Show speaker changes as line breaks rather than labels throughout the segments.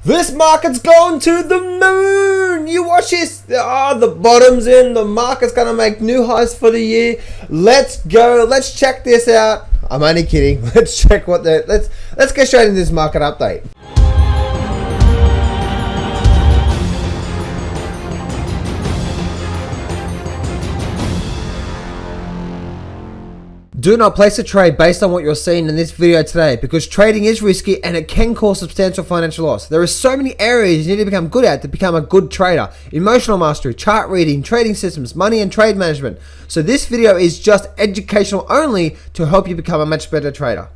This market's going to the moon. You watch this. The bottom's in. The market's going to make new highs for the year. Let's go. Let's check this out. I'm only kidding. Let's check let's get straight into this market update. Do not place a trade based on what you're seeing in this video today, because trading is risky and it can cause substantial financial loss. There are so many areas you need to become good at to become a good trader. Emotional mastery, chart reading, trading systems, money and trade management. So this video is just educational only to help you become a much better trader.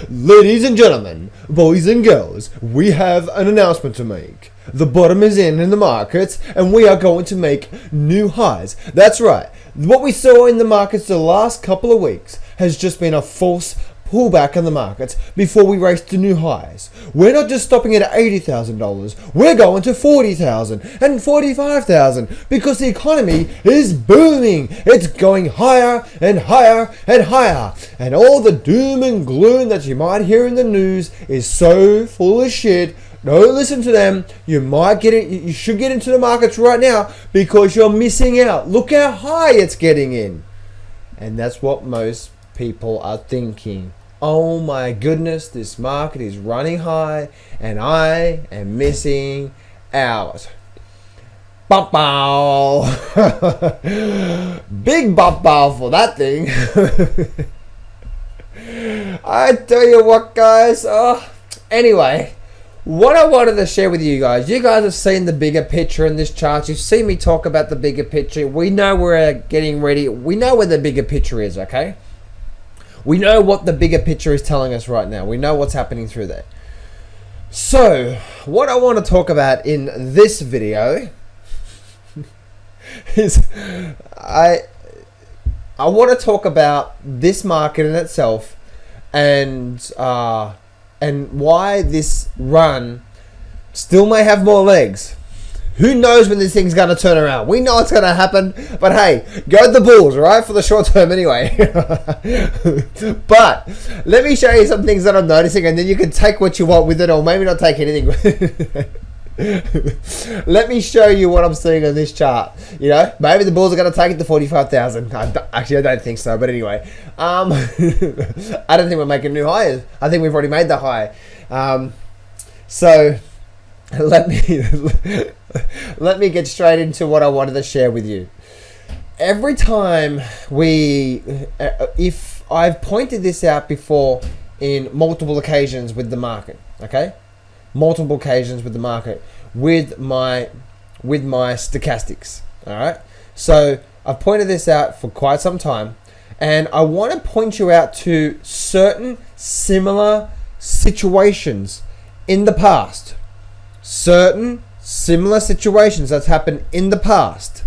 Ladies and gentlemen, boys and girls, we have an announcement to make. The bottom is in the markets and we are going to make new highs. That's right. What we saw in the markets the last couple of weeks has just been a false pullback in the markets before we race to new highs. We're not just stopping at $80,000. We're going to $40,000 and $45,000 because the economy is booming. It's going higher and higher and higher. And all the doom and gloom that you might hear in the news is so full of shit. Don't listen to them. You should get into the markets right now because you're missing out. Look how high it's getting in. And that's what most people are thinking. Oh my goodness, this market is running high and I am missing out. Bop bow. Big bop bow for that thing. I tell you what, guys. Anyway, what I wanted to share with you guys have seen the bigger picture in this chart. You've seen me talk about the bigger picture. We know we're getting ready. We know where the bigger picture is, okay? We know what the bigger picture is telling us right now. We know what's happening through there. So, what I want to talk about in this video is I want to talk about this market in itself and why this run still may have more legs. Who knows when this thing's going to turn around? We know it's going to happen, but hey, go the Bulls, right? For the short term anyway. But let me show you some things that I'm noticing, and then you can take what you want with it, or maybe not take anything with it. Let me show you what I'm seeing on this chart. You know, maybe the Bulls are going to take it to 45,000. Actually, I don't think so, but anyway. I don't think we're making new highs. I think we've already made the high. So let me get straight into what I wanted to share with you. Every time if I've pointed this out before in multiple occasions with the market, okay? Multiple occasions with the market with my stochastics, all right? So I've pointed this out for quite some time, and I want to point you out to certain similar situations in the past. Certain similar situations that's happened in the past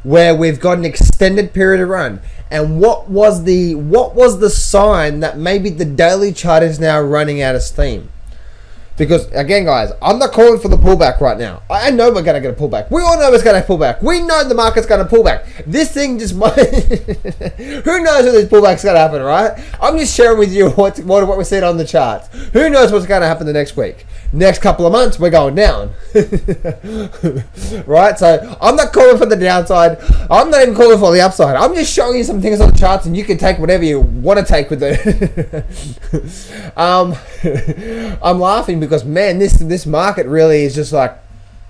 where we've got an extended period of run. And what was the sign that maybe the daily chart is now running out of steam? Because again, guys, I'm not calling for the pullback right now. I know we're going to get a pullback. We all know it's going to pull back. We know the market's going to pull back. This thing just might... Who knows when this pullback's going to happen, right? I'm just sharing with you what we're seeing on the charts. Who knows what's going to happen the next week? Next couple of months, we're going down. Right? So I'm not calling for the downside. I'm not even calling for the upside. I'm just showing you some things on the charts, and you can take whatever you want to take with it. I'm laughing because, man, this market really is just like,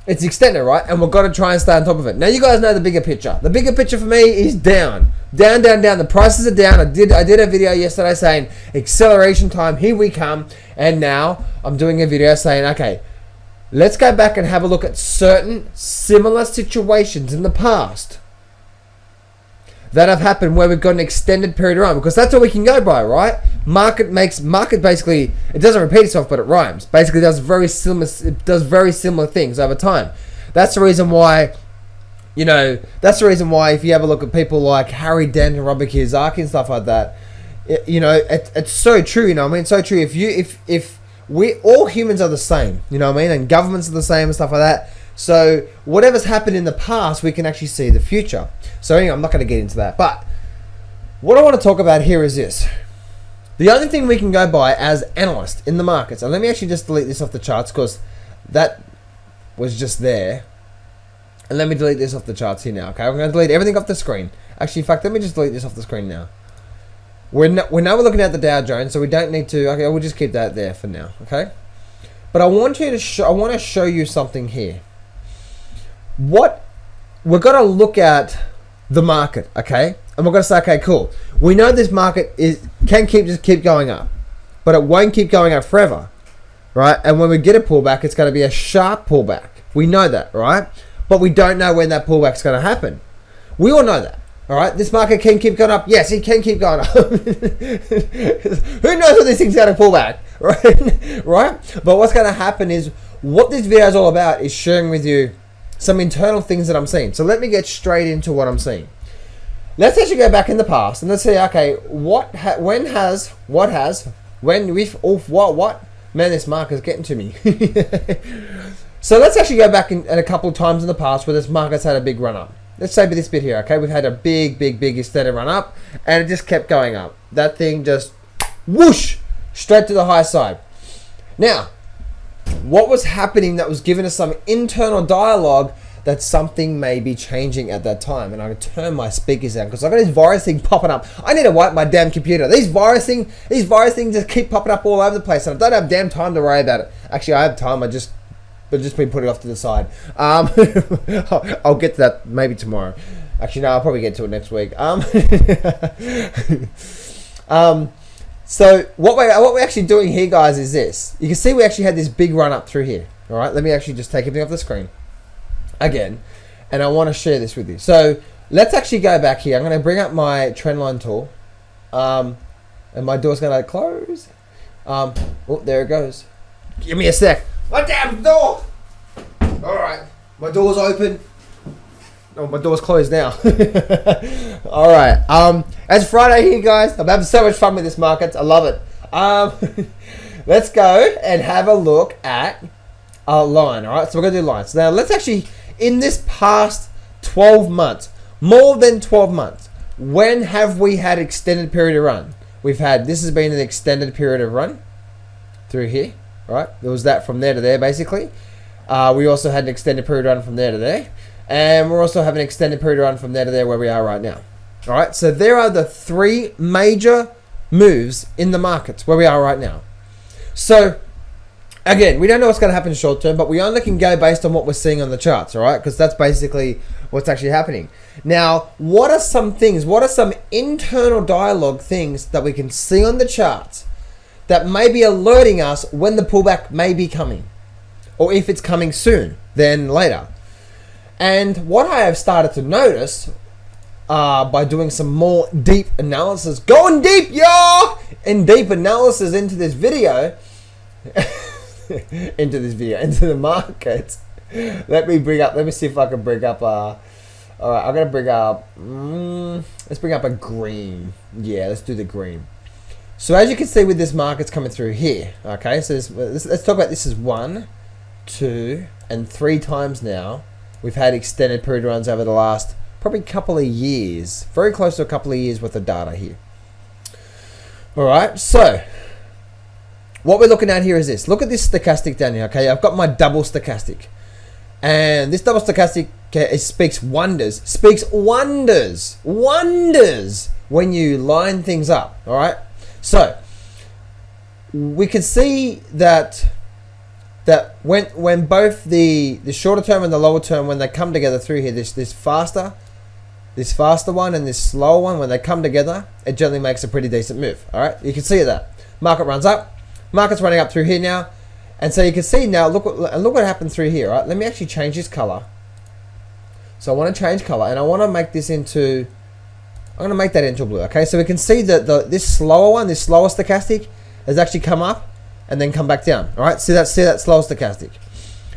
it's extended, right? And we've got to try and stay on top of it. Now, you guys know the bigger picture. The bigger picture for me is down. Down, down, down. The prices are down. I did a video yesterday saying acceleration time, here we come. And now I'm doing a video saying, okay, let's go back and have a look at certain similar situations in the past that have happened where we've got an extended period of run, because that's all we can go by, right? Market basically, it doesn't repeat itself, but it rhymes. Basically, it does very similar things over time. That's the reason why, if you have a look at people like Harry Dent and Robert Kiyosaki and stuff like that, it's so true, you know what I mean? So true. If we all humans are the same, you know what I mean? And governments are the same and stuff like that. So whatever's happened in the past, we can actually see the future. So anyway, I'm not going to get into that. But what I want to talk about here is this. The only thing we can go by as analysts in the markets, and let me actually just delete this off the charts because that was just there. And let me delete this off the charts here now, okay? I'm going to delete everything off the screen. Actually, in fact, let me just delete this off the screen now. We're looking at the Dow Jones, so we don't need to. Okay, we'll just keep that there for now, okay? But I want to show you something here. We're going to look at the market, okay? And we're going to say, okay, cool. We know this market can keep going up, but it won't keep going up forever, right? And when we get a pullback, it's going to be a sharp pullback. We know that, right? But we don't know when that pullback is going to happen. We all know that. All right, this market can keep going up. Yes, it can keep going up. Who knows when this thing's going to pull back, right? Right? But what's going to happen is, what this video is all about is sharing with you some internal things that I'm seeing. So let me get straight into what I'm seeing. Let's actually go back in the past and let's say, okay, what? Man, this market's getting to me. So let's actually go back in a couple of times in the past where this market's had a big run up. Let's say this bit here, okay? We've had a big extended run up, and it just kept going up. That thing just whoosh straight to the high side. Now, what was happening that was giving us some internal dialogue that something may be changing at that time? And I can turn my speakers down because I got this virus thing popping up. I need to wipe my damn computer. These virus things just keep popping up all over the place, and I don't have damn time to worry about it. Actually, I have time. But just been putting it off to the side. I'll get to that maybe tomorrow. Actually, no, I'll probably get to it next week. So what we're actually doing here, guys, is this. You can see we actually had this big run up through here. All right, let me actually just take everything off the screen again, and I want to share this with you. So let's actually go back here. I'm going to bring up my trendline tool, and my door's going to close. Oh, there it goes. Give me a sec. My damn door! Alright, my door's open. Oh, my door's closed now. Alright, it's Friday here, guys. I'm having so much fun with this market. I love it. Let's go and have a look at a line, alright? So we're going to do lines. Now, let's actually, in this past 12 months, more than 12 months, when have we had extended period of run? This has been an extended period of run through here. Right, there was that from there to there, basically. We also had an extended period run from there to there, and we're also having an extended period run from there to there where we are right now. All right, so there are the three major moves in the markets where we are right now. So again, we don't know what's going to happen short term, but we only can go based on what we're seeing on the charts. All right, because that's basically what's actually happening. Now, what are some things? What are some internal dialogue things that we can see on the charts that may be alerting us when the pullback may be coming, or if it's coming soon, then later? And what I have started to notice by doing some more deep analysis, going deep, y'all, and deep analysis into this video, into the market. Let me see if I can bring up all right, I'm gonna bring up, let's bring up a green. Yeah, let's do the green. So as you can see with this market's coming through here, okay, so let's talk about this as 1, 2, and 3 times now. We've had extended period runs over the last probably couple of years, very close to a couple of years worth of data here. All right, so what we're looking at here is this. Look at this stochastic down here, okay? I've got my double stochastic. And this double stochastic, it speaks wonders when you line things up, all right? So we can see that when both the shorter term and the lower term, when they come together through here, this faster one and this slower one, when they come together, it generally makes a pretty decent move. All right, you can see that market runs up, market's running up through here now, and so you can see now. Look what happened through here. All right, let me actually change this color. So I want to change color, and I want to make this into. I'm going to make that into blue, okay? So we can see that this slower stochastic has actually come up and then come back down, all right? See that slower stochastic.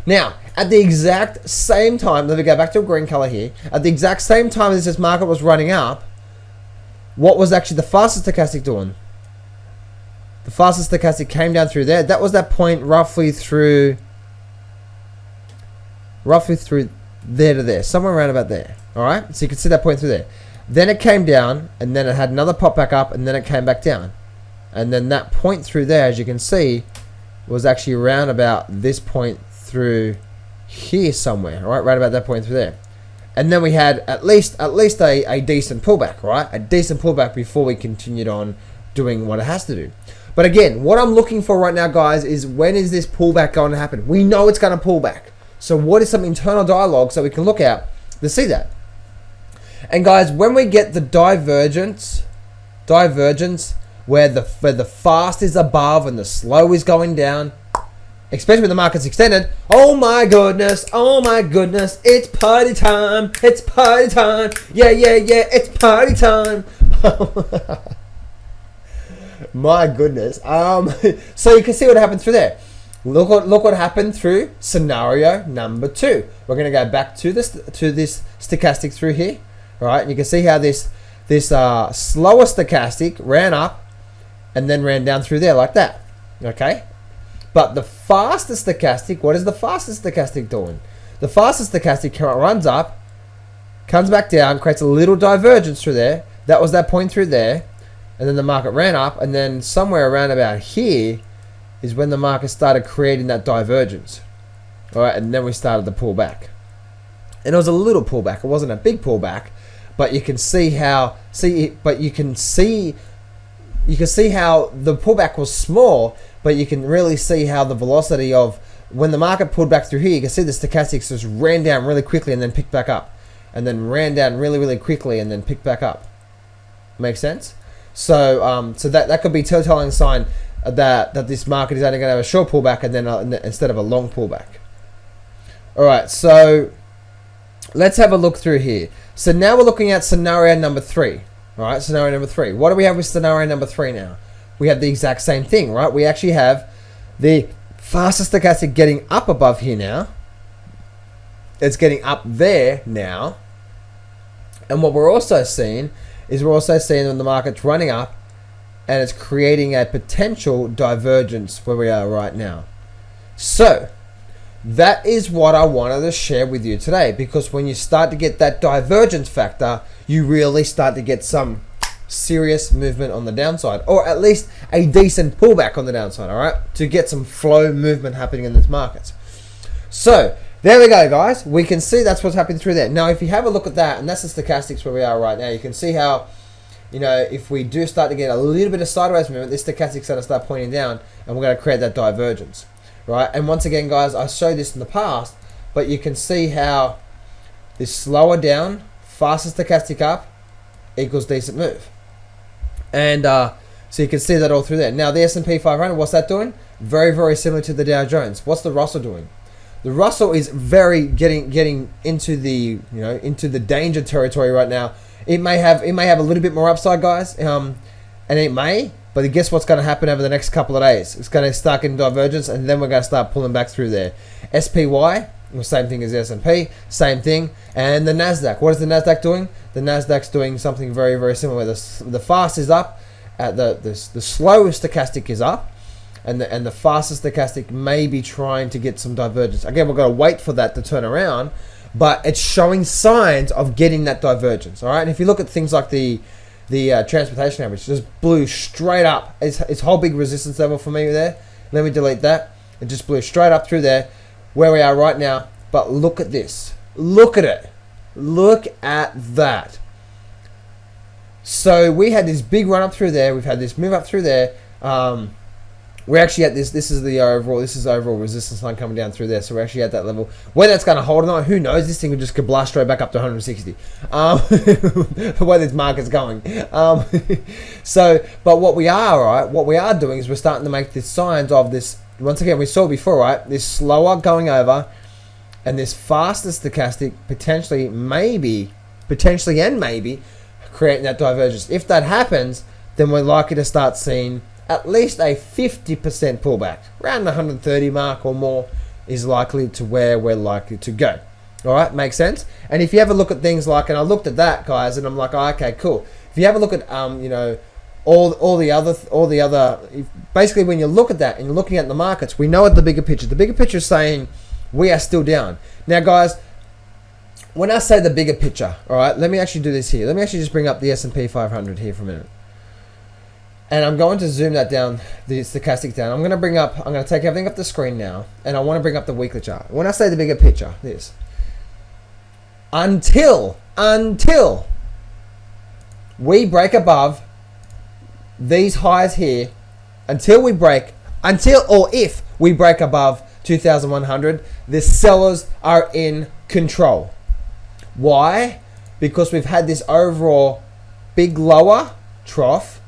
Now, at the exact same time, let me go back to a green color here. At the exact same time as this market was running up, what was actually the fastest stochastic doing? The fastest stochastic came down through there. That was that point roughly through there to there, somewhere around about there, all right? So you can see that point through there. Then it came down, and then it had another pop back up, and then it came back down. And then that point through there, as you can see, was actually around about this point through here somewhere, right about that point through there. And then we had at least a decent pullback, right? A decent pullback before we continued on doing what it has to do. But again, what I'm looking for right now, guys, is when is this pullback going to happen? We know it's going to pull back. So what is some internal dialogue so we can look at to see that? And guys, when we get the divergence where the fast is above and the slow is going down, especially when the market's extended, oh my goodness, it's party time, yeah, it's party time. My goodness. So you can see what happened through there. Look what happened through scenario number 2. We're going to go back to this stochastic through here, right? And you can see how this slower stochastic ran up and then ran down through there like that. Okay? But the fastest stochastic, what is the fastest stochastic doing? The fastest stochastic runs up, comes back down, creates a little divergence through there. That was that point through there. And then the market ran up, and then somewhere around about here is when the market started creating that divergence. All right, and then we started to pull back. And it was a little pullback. It wasn't a big pullback, but you can see how you can see how the pullback was small, but you can really see how the velocity of when the market pulled back through here, you can see the stochastics just ran down really quickly and then picked back up, and then ran down really quickly and then picked back up. Make sense? So that could be a telling sign that this market is only going to have a short pullback and then instead of a long pullback. All right, so let's have a look through here. So now we're looking at scenario number 3. All right, scenario number 3. What do we have with scenario number 3 now? We have the exact same thing, right? We actually have the fastest stochastic getting up above here now. It's getting up there now. And what we're also seeing is when the market's running up and it's creating a potential divergence where we are right now. So that is what I wanted to share with you today, because when you start to get that divergence factor, you really start to get some serious movement on the downside, or at least a decent pullback on the downside, all right, to get some flow movement happening in this market. So there we go, guys. We can see that's what's happening through there. Now, if you have a look at that, and that's the stochastics where we are right now, you can see how, if we do start to get a little bit of sideways movement, this stochastic's going to start pointing down, and we're going to create that divergence, right? And once again, guys, I showed this in the past, but you can see how this slower down, faster stochastic up equals decent move. And so you can see that all through there. Now, the S&P 500, what's that doing? Very similar to the Dow Jones. What's the Russell doing? The Russell is very getting into the into the danger territory right now. It may have a little bit more upside, guys, and it may. But guess what's going to happen over the next couple of days? It's going to start getting divergence, and then we're going to start pulling back through there. SPY, the same thing as the S&P, same thing. And the Nasdaq, what is the Nasdaq doing? The Nasdaq's doing something very similar. Where the fast is up, the slowest stochastic is up. And the fastest stochastic may be trying to get some divergence. Again, we've got to wait for that to turn around, but it's showing signs of getting that divergence. All right, and if you look at things like the transportation average, just blew straight up. It's whole big resistance level for me there. Let me delete that. It just blew straight up through there, where we are right now. But look at this. Look at it. Look at that. So we had this big run up through there. We've had this move up through there. We're actually at this. This is overall resistance line coming down through there. So we're actually at that level. Whether it's going to hold or not, who knows? This thing could just blast straight back up to 160. The way this market's going. But what we are doing is we're starting to make these signs of this. Once again, we saw before, right? This slower going over, and this faster stochastic potentially and maybe creating that divergence. If that happens, then we're likely to start seeing at least a 50% pullback. Around the 130 mark or more is likely to where we're likely to go. All right, makes sense? And if you have a look at things like, and I looked at that, guys, and I'm like, oh, okay, cool. If you have a look at, all the other, basically when you look at that and you're looking at the markets, we know at the bigger picture. The bigger picture is saying we are still down. Now, guys, when I say the bigger picture, all right, let me actually do this here. Let me actually just bring up the S&P 500 here for a minute. And I'm going to zoom that down, the stochastic down. I'm going to take everything up the screen now, and I want to bring up the weekly chart. When I say the bigger picture, this. Until we break above these highs here, if we break above 2,100, the sellers are in control. Why? Because we've had this overall big lower trough,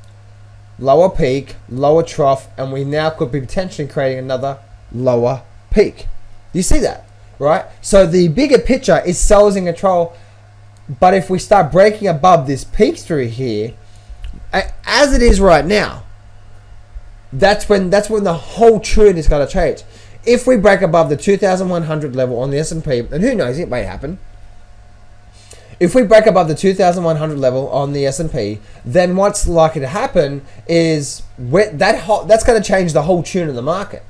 lower peak, lower trough, and we now could be potentially creating another lower peak. Do you see that? Right? So the bigger picture is sellers in control, but if we start breaking above this peak through here, as it is right now, that's when the whole tune is going to change. If we break above the 2,100 level on the S&P, and who knows, it may happen. If we break above the 2,100 level on the S&P, then what's likely to happen is that's going to change the whole tune of the market.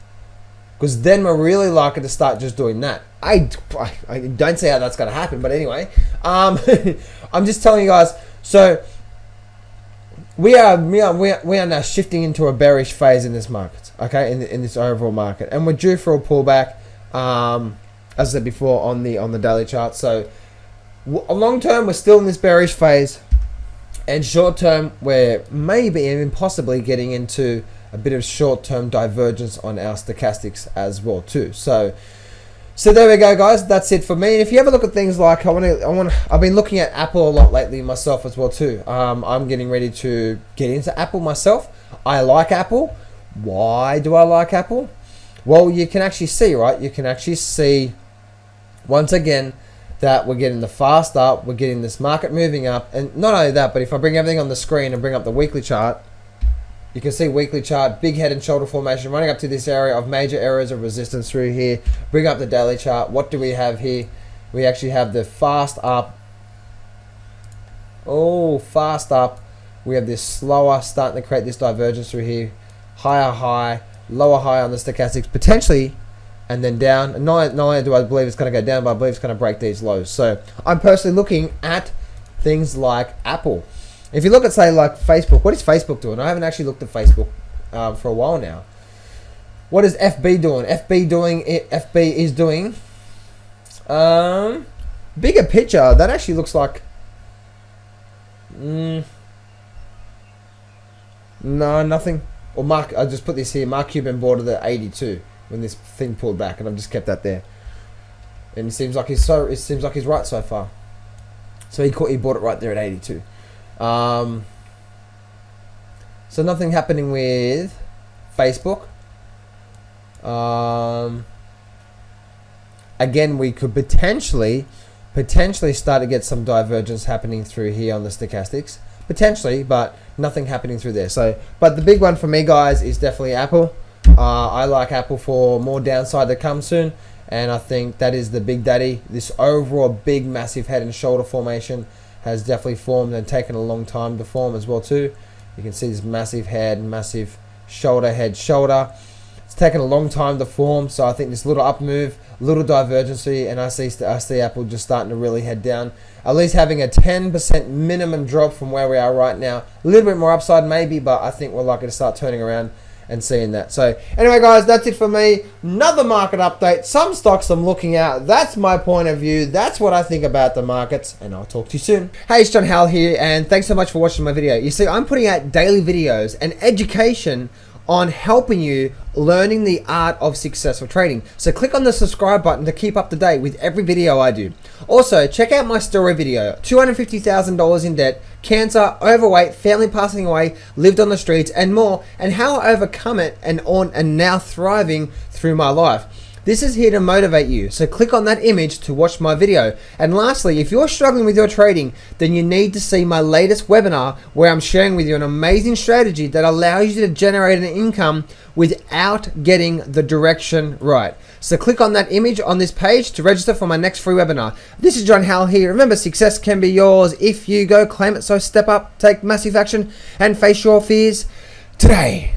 Because then we're really likely to start just doing that. I don't see how that's going to happen, but anyway, I'm just telling you guys. So we are now shifting into a bearish phase in this market, okay, in this overall market, and we're due for a pullback, as I said before, on the daily chart. So long term, we're still in this bearish phase, and short term, we're maybe even possibly getting into a bit of short-term divergence on our stochastics as well too. So there we go, guys. That's it for me. And if you ever look at things like I've been looking at Apple a lot lately myself as well too. I'm getting ready to get into Apple myself. I like Apple. Why do I like Apple? Well, you can actually see, right? You can actually see once again that we're getting the fast up. We're getting this market moving up, and not only that, but if I bring everything on the screen and bring up the weekly chart, you can see weekly chart, big head and shoulder formation running up to this area of major areas of resistance through here. Bring up the daily chart. What do we have here? We actually have the fast up. Oh, fast up. We have this slower, starting to create this divergence through here. Higher high, lower high on the stochastics, potentially, and then down. And not only do I believe it's going to go down, but I believe it's going to break these lows. So I'm personally looking at things like Apple. If you look at, say, like Facebook, what is Facebook doing? I haven't actually looked at Facebook for a while now. What is FB doing? FB is doing bigger picture. That actually looks like no, nothing. Or Mark, I just put this here. Mark Cuban bought it at 82 when this thing pulled back, and I've just kept that there. And it seems like he's right so far. So he bought it right there at 82. So nothing happening with Facebook. Again, we could potentially start to get some divergence happening through here on the stochastics. Potentially, but nothing happening through there. So, but the big one for me, guys, is definitely Apple. I like Apple for more downside to come soon, and I think that is the big daddy. This overall big, massive head and shoulder formation has definitely formed and taken a long time to form as well too. You can see this massive head, massive shoulder, head, shoulder. It's taken a long time to form, so I think this little up move, little divergency, and I see Apple just starting to really head down. At least having a 10% minimum drop from where we are right now. A little bit more upside maybe, but I think we're likely to start turning around and seeing that. So anyway, guys, that's it for me. Another market update. Some stocks I'm looking at. That's my point of view. That's what I think about the markets, and I'll talk to you soon. Hey, it's John Howell here, and thanks so much for watching my video. You see, I'm putting out daily videos and education on helping you learning the art of successful trading. So click on the subscribe button to keep up to date with every video I do. Also, check out my story video, $250,000 in debt, cancer, overweight, family passing away, lived on the streets, and more, and how I overcome it and now thriving through my life. This is here to motivate you, so click on that image to watch my video. And lastly, if you're struggling with your trading, then you need to see my latest webinar where I'm sharing with you an amazing strategy that allows you to generate an income without getting the direction right. So click on that image on this page to register for my next free webinar. This is John Howell here. Remember, success can be yours if you go claim it. So step up, take massive action, and face your fears today.